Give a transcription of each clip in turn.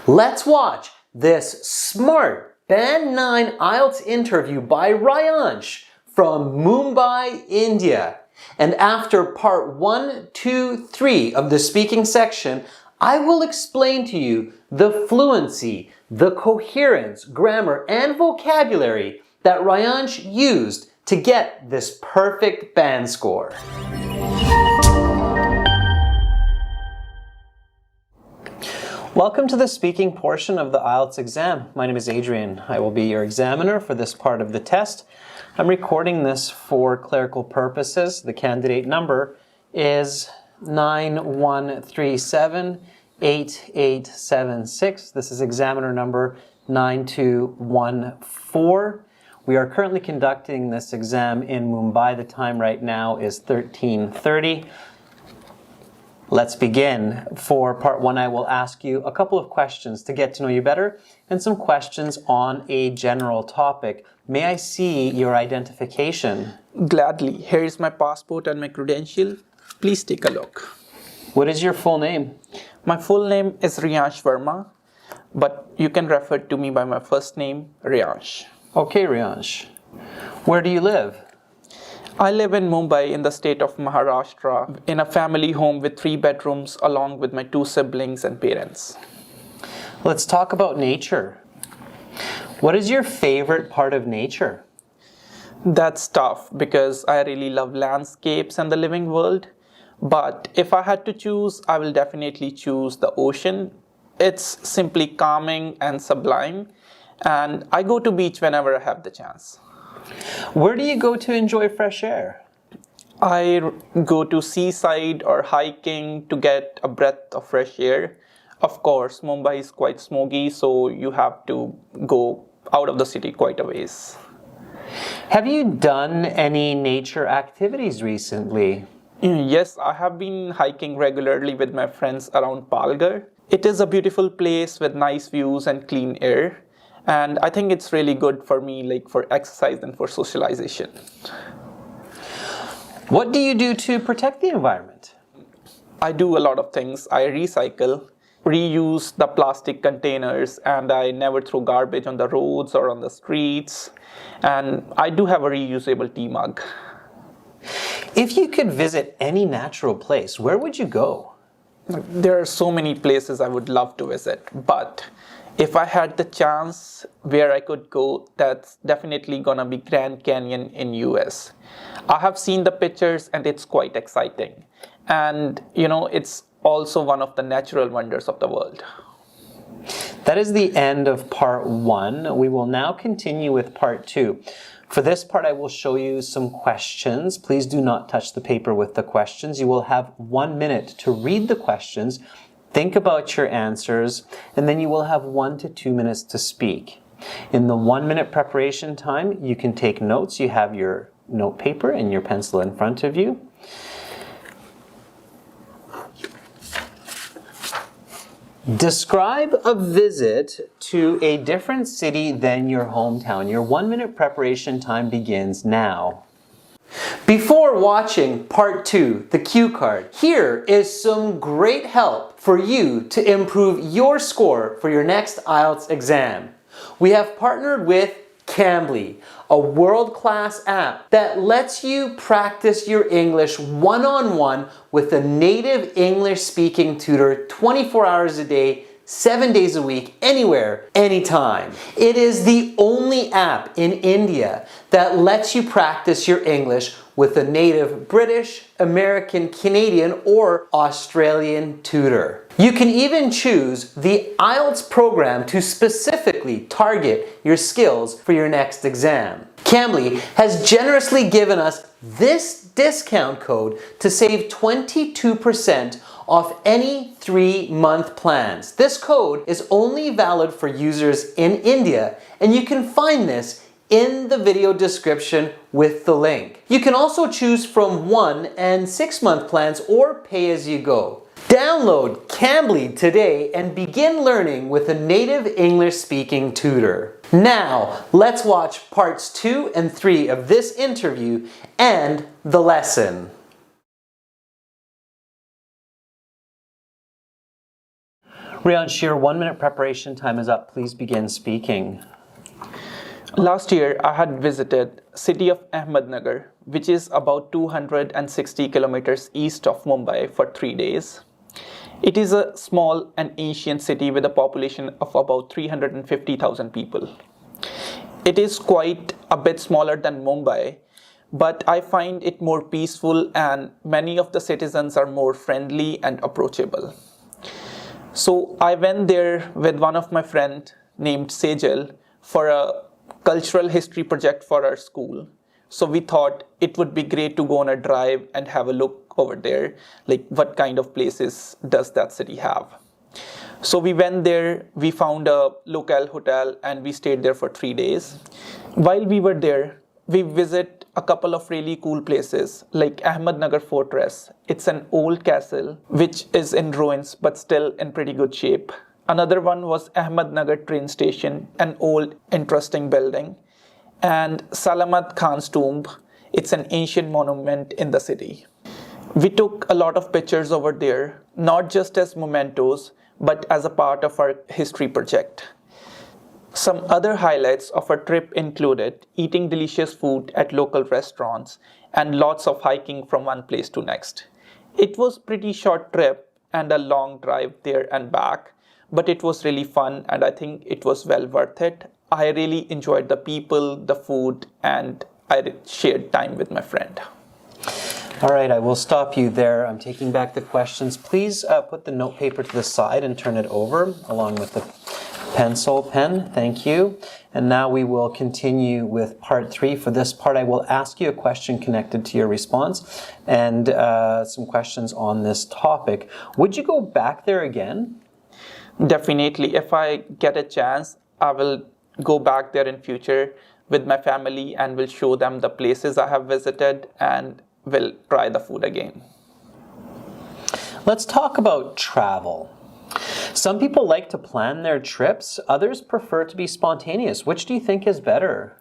Let's watch this smart Band 9 IELTS interview by Ryansh from Mumbai, India. And after part 1, 2, 3 of the speaking section, I will explain to you the fluency, the coherence, grammar, and vocabulary that Ryansh used to get this perfect band score. Welcome to the speaking portion of the IELTS exam. My name is Adrian. I will be your examiner for this part of the test. I'm recording this for clerical purposes. The candidate number is 91378876. This is examiner number 9214. We are currently conducting this exam in Mumbai. The time right now is 13:30. Let's begin. For part 1, I will ask you a couple of questions to get to know you better and some questions on a general topic. May I see your identification? Gladly. Here is my passport and my credential. Please take a look. What is your full name? My full name is Ryansh Verma, but you can refer to me by my first name, Ryansh. Okay, Ryansh. Where do you live? I live in Mumbai in the state of Maharashtra in a family home with 3 bedrooms along with my 2 siblings and parents. Let's talk about nature. What is your favorite part of nature? That's tough because I really love landscapes and the living world. But if I had to choose, I will definitely choose the ocean. It's simply calming and sublime. And I go to beach whenever I have the chance. Where do you go to enjoy fresh air? I go to seaside or hiking to get a breath of fresh air. Of course, Mumbai is quite smoky, so you have to go out of the city quite a ways. Have you done any nature activities recently? Yes, I have been hiking regularly with my friends around Palghar. It is a beautiful place with nice views and clean air. And I think it's really good for me, like for exercise and for socialization. What do you do to protect the environment? I do a lot of things. I recycle, reuse the plastic containers, and I never throw garbage on the roads or on the streets. And I do have a reusable tea mug. If you could visit any natural place, where would you go? There are so many places I would love to visit, but if I had the chance where I could go, that's definitely gonna be Grand Canyon in US. I have seen the pictures and it's quite exciting. And it's also one of the natural wonders of the world. That is the end of part 1. We will now continue with part 2. For this part, I will show you some questions. Please do not touch the paper with the questions. You will have 1 minute to read the questions, think about your answers, and then you will have 1 to 2 minutes to speak. In the 1 minute preparation time, you can take notes. You have your note paper and your pencil in front of you. Describe a visit to a different city than your hometown. Your 1 minute preparation time begins now. Before watching part 2, the cue card, here is some great help for you to improve your score for your next IELTS exam. We have partnered with Cambly, a world-class app that lets you practice your English one-on-one with a native English-speaking tutor 24 hours a day, 7 days a week, anywhere, anytime. It is the only app in India that lets you practice your English with a native British, American, Canadian, or Australian tutor. You can even choose the IELTS program to specifically target your skills for your next exam. Cambly has generously given us this discount code to save 22% off any 3-month plans. This code is only valid for users in India, and you can find this in the video description with the link. You can also choose from 1- and 6-month plans or pay as you go. Download Cambly today and begin learning with a native English-speaking tutor. Now, let's watch parts 2 and 3 of this interview and the lesson. Riansh, your 1 minute preparation time is up. Please begin speaking. Last year, I had visited city of Ahmednagar, which is about 260 kilometers east of Mumbai for 3 days. It is a small and ancient city with a population of about 350,000 people. It is quite a bit smaller than Mumbai, but I find it more peaceful and many of the citizens are more friendly and approachable. So I went there with one of my friends named Sejal for a cultural history project for our school. So we thought it would be great to go on a drive and have a look over there, like what kind of places does that city have. So we went there, we found a local hotel and we stayed there for 3 days. While we were there, we visit a couple of really cool places like Ahmednagar Fortress. It's an old castle which is in ruins but still in pretty good shape. Another one was Ahmednagar train station, an old interesting building. And Salamat Khan's tomb, it's an ancient monument in the city. We took a lot of pictures over there, not just as mementos, but as a part of our history project. Some other highlights of our trip included eating delicious food at local restaurants and lots of hiking from one place to next. It was a pretty short trip and a long drive there and back, but it was really fun and I think it was well worth it. I really enjoyed the people, the food, and I shared time with my friend. All right, I will stop you there. I'm taking back the questions. Please put the note paper to the side and turn it over along with the pencil pen. Thank you. And now we will continue with part 3. For this part, I will ask you a question connected to your response and some questions on this topic. Would you go back there again? Definitely. If I get a chance, I will go back there in future with my family and will show them the places I have visited and will try the food again. Let's talk about travel. Some people like to plan their trips, others prefer to be spontaneous. Which do you think is better?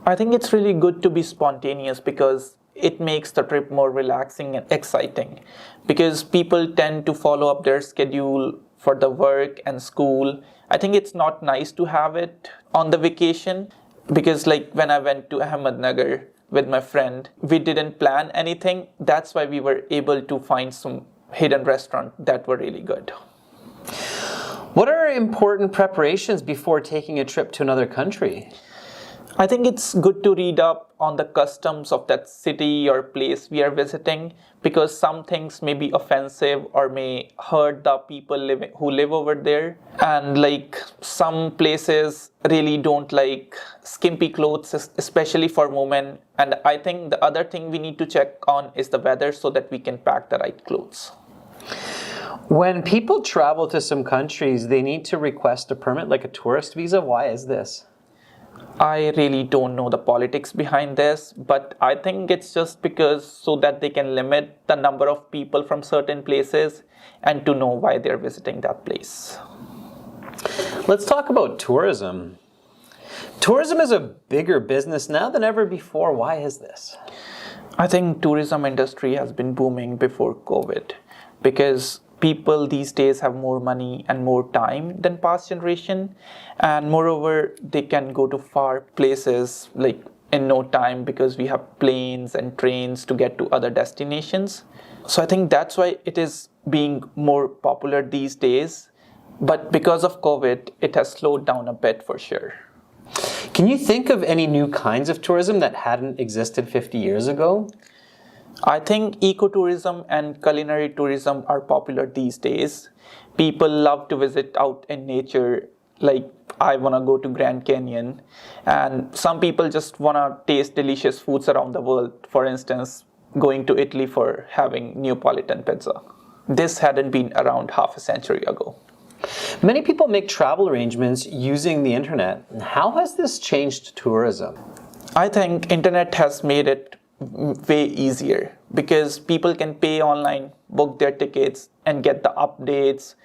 I think it's really good to be spontaneous because it makes the trip more relaxing and exciting. Because people tend to follow up their schedule for the work and school. I think it's not nice to have it on the vacation because like when I went to Ahmednagar with my friend, we didn't plan anything. That's why we were able to find some hidden restaurants that were really good. What are important preparations before taking a trip to another country? I think it's good to read up on the customs of that city or place we are visiting because some things may be offensive or may hurt the people who live over there. And like some places really don't like skimpy clothes, especially for women. And I think the other thing we need to check on is the weather so that we can pack the right clothes. When people travel to some countries, they need to request a permit like a tourist visa. Why is this? I really don't know the politics behind this, but I think it's just because so that they can limit the number of people from certain places and to know why they're visiting that place. Let's talk about tourism. Tourism is a bigger business now than ever before. Why is this? I think tourism industry has been booming before COVID because people these days have more money and more time than past generation, and moreover they can go to far places like in no time because we have planes and trains to get to other destinations. So I think that's why it is being more popular these days, but because of COVID it has slowed down a bit for sure. Can you think of any new kinds of tourism that hadn't existed 50 years ago? I think ecotourism and culinary tourism are popular these days. People love to visit out in nature, like I want to go to Grand Canyon, and some people just want to taste delicious foods around the world. For instance, going to Italy for having Neapolitan pizza. This hadn't been around half a century ago. Many people make travel arrangements using the internet. How has this changed tourism? I think internet has made it way easier because people can pay online, book their tickets, and get the updates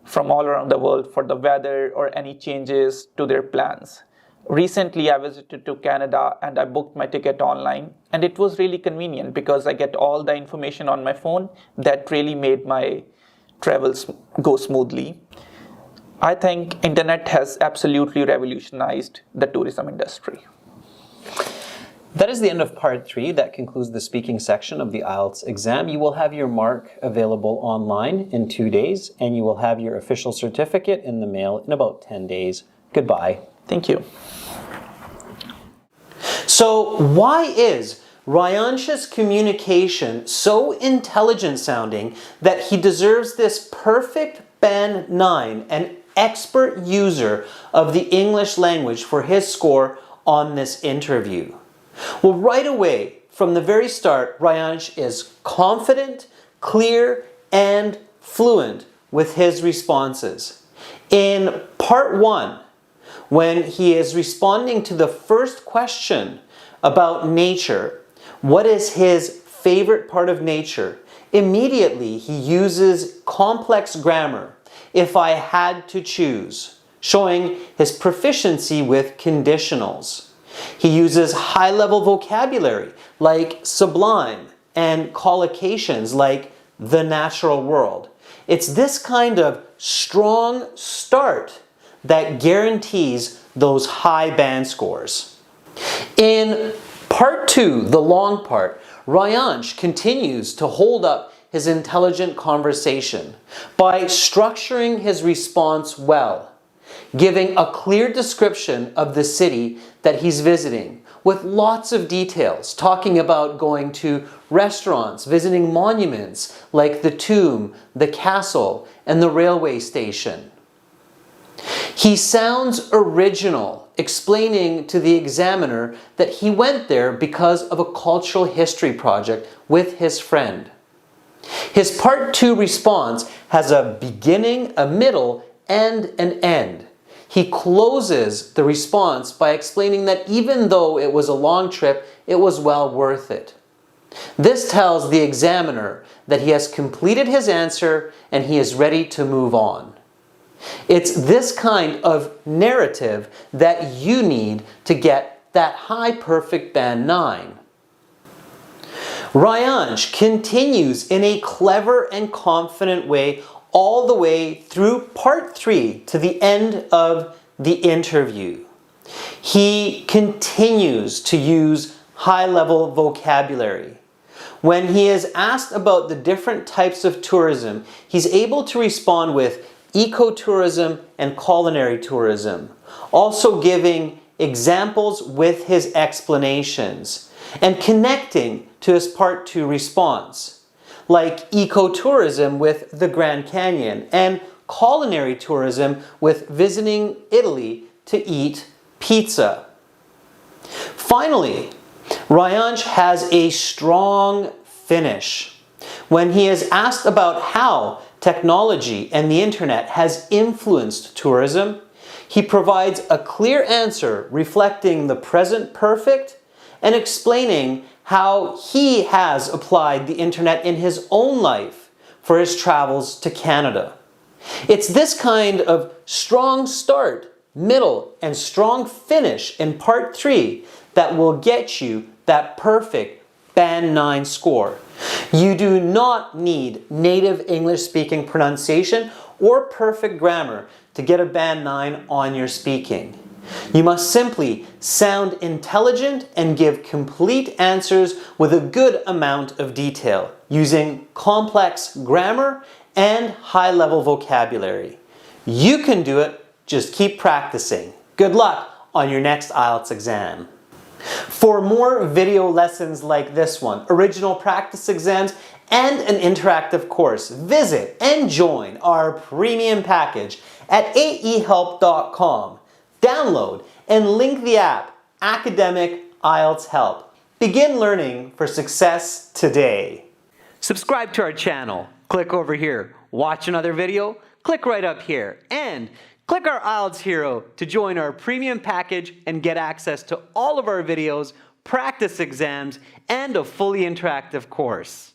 from all around the world for the weather or any changes to their plans. Recently, I visited to Canada and I booked my ticket online, and it was really convenient because I get all the information on my phone. That really made my go smoothly. I think internet has absolutely revolutionized the tourism industry. That is the end of part 3. That concludes the speaking section of the IELTS exam. You will have your mark available online in 2 days, and you will have your official certificate in the mail in about 10 days. Goodbye. Thank you. So why is Ryansh's communication so intelligent sounding that he deserves this perfect Band 9, an expert user of the English language, for his score on this interview? Well, right away, from the very start, Ryansh is confident, clear, and fluent with his responses. In part 1, when he is responding to the first question about nature, what is his favorite part of nature? Immediately, he uses complex grammar, if I had to choose, showing his proficiency with conditionals. He uses high-level vocabulary like sublime and collocations like the natural world. It's this kind of strong start that guarantees those high band scores. In part 2, the long part, Ryansh continues to hold up his intelligent conversation by structuring his response well, giving a clear description of the city that he's visiting with lots of details, talking about going to restaurants, visiting monuments like the tomb, the castle, and the railway station. He sounds original, explaining to the examiner that he went there because of a cultural history project with his friend. His part 2 response has a beginning, a middle, and an end. He closes the response by explaining that even though it was a long trip, it was well worth it. This tells the examiner that he has completed his answer and he is ready to move on. It's this kind of narrative that you need to get that high perfect Band 9. Ryansh continues in a clever and confident way all the way through part 3 to the end of the interview. He continues to use high-level vocabulary. When he is asked about the different types of tourism, he's able to respond with ecotourism and culinary tourism, also giving examples with his explanations and connecting to his part 2 response, like ecotourism with the Grand Canyon and culinary tourism with visiting Italy to eat pizza. Finally, Ryansh has a strong finish. When he is asked about how technology and the internet has influenced tourism, he provides a clear answer reflecting the present perfect and explaining how he has applied the internet in his own life for his travels to Canada. It's this kind of strong start, middle, and strong finish in part 3 that will get you that perfect Band 9 score. You do not need native English-speaking pronunciation or perfect grammar to get a Band 9 on your speaking. You must simply sound intelligent and give complete answers with a good amount of detail, using complex grammar and high-level vocabulary. You can do it, just keep practicing. Good luck on your next IELTS exam. For more video lessons like this one, original practice exams, and an interactive course, visit and join our premium package at aehelp.com. Download and link the app Academic IELTS Help. Begin learning for success today. Subscribe to our channel. Click over here. Watch another video. Click right up here. And click our IELTS Hero to join our premium package and get access to all of our videos, practice exams, and a fully interactive course.